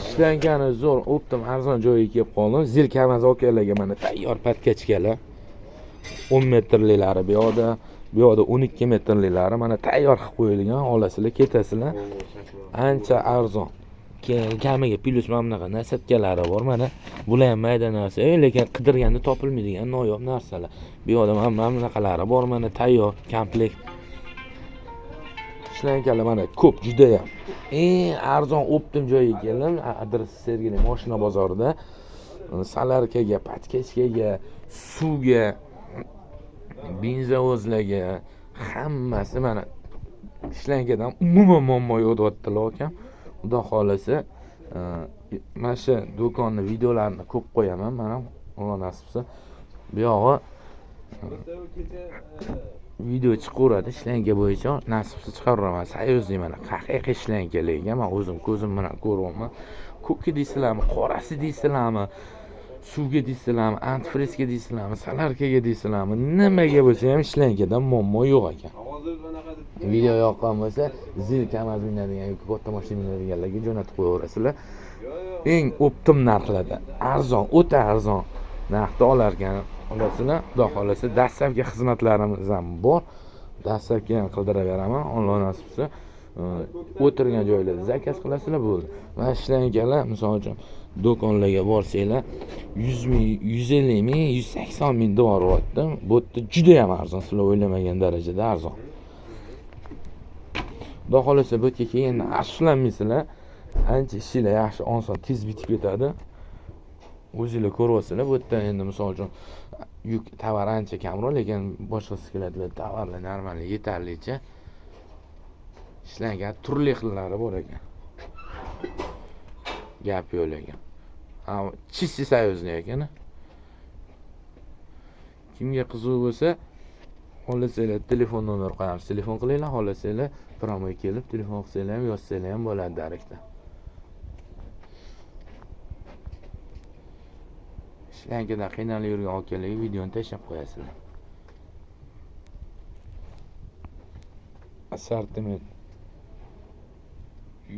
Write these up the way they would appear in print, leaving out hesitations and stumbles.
ishlangani zo'r, o'pdim, arzon joyiga kelib qoldim. Zil kamaz okalarga mana tayyor patkachkalar. 10 metrliklari bu yoqda, 12 metrliklari mana tayyor qilib qo'yilgan. Olasizlar, ketasizlar. Ancha arzon. Kamiga plus mana bunaqa nasatkalari bor. Mana bular ham mayda narsa, lekin qidirganda topilmaydigan noyob narsalar. Bu yoqda mana bunaqalari bor, mana tayyor komplekt. Ishlanganlar mana ko'p, juda ham. Eng arzon o'ptim joyiga keldim. Adres Sergeli mashina bozorida. Salarkaga, patkachkaga, suvga, benzovozlarga hammasi mana ishlangandan umuman muammo yo'q deyaptilar akam. Xudo xolasa, mana shu do'konni videolarini ko'p qo'yaman. Mana Alloh nasib qilsa, bu yog'i video chiqaveradi, ishlanka bo'yicha nasib qilsa chiqaraman. Sayozli mana haqiqiy ishlankalarga men o'zim ko'zim bilan ko'ryapman. Ko'kki deysizlarmi, qorasi deysizlarmi, suvga deysizlarmi, antifrizga deysizlarmi, salarkaga deysizlarmi, nimaga bo'lsa ham ishlankadan muammo yo'q ekan. Video yoqqan bo'lsa, zil kamaz minadigan yoki katta mashina minadiganlarga jo'natib qo'yaverasizlar. Eng optim narxlarda, arzon, o'ta arzon narxda olarkan. Olasizlar, xudo xolasa, dastlabki xizmatlarimiz ham bor. Dastlabki ham qildiraveraman. Alloh nasib qilsa, o'tirgan joylarda zakaz qilasizlar bo'ldi. Mana ishlanganlar, misol uchun do'konlarga borsanglar 100 ming, 150 ming, 180 ming deyapti. Bu yerda juda ham arzon, sizlar o'ylamagan darajada arzon. Xudo xolasa bu yerga kelganda afsuslanmaysizlar. Ancha ishlar yaxshi, oson, tez bitib ketadi. O'zingizlar ko'ryapsizlar, bu yerda endi misol uchun yuk tovar ancha kamroq, lekin boshqasi keladilar, tovarlar normal, yetarlicha. Ishlangan turli xillari bor ekan. Gap yo'q ekan. Чисти sayozli ekan. Kimga qiziq bo'lsa, xohlasanglar telefon nomer qo'yamiz, telefon qilinglar, xohlasanglar promoy kelib telefon qilsanglar ham, yozsanglar ham bo'ladi direktda. Ishlankadan qiynalib yurgan akalarga videoni tashlab qo'yasizlar. Assortiment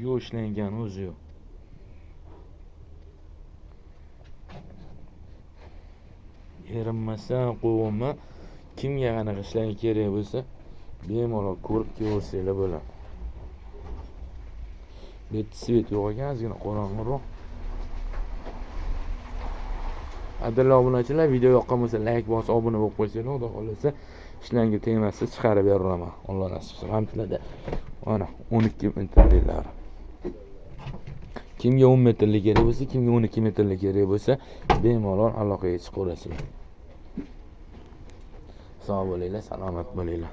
yo'q, ishlangan o'zi yo'q. Erinmasdan qo'yganman. Kimga qanaqa ishlangan kerak bo'lsa, bemalol ko'rib kelaversanglar bo'ladi. Bu yerda svet yo'q ekan, ozgina qorong'iroq. Qadrli obunachilar, video yoqqan bo'lsa like bosib obuna bo'lib qo'ysanglar, xudo xolasa ishlangan temasida chiqarib beraman. Alloh nasib qilsa, hammalarga mana 12 metrliklar. Kimga 10 metrlik kerak bo'lsa, kimga 12 metrlik kerak bo'lsa, bemalol aloqaga chiqaverasizlar. Sog' bo'linglar, salomat bo'linglar.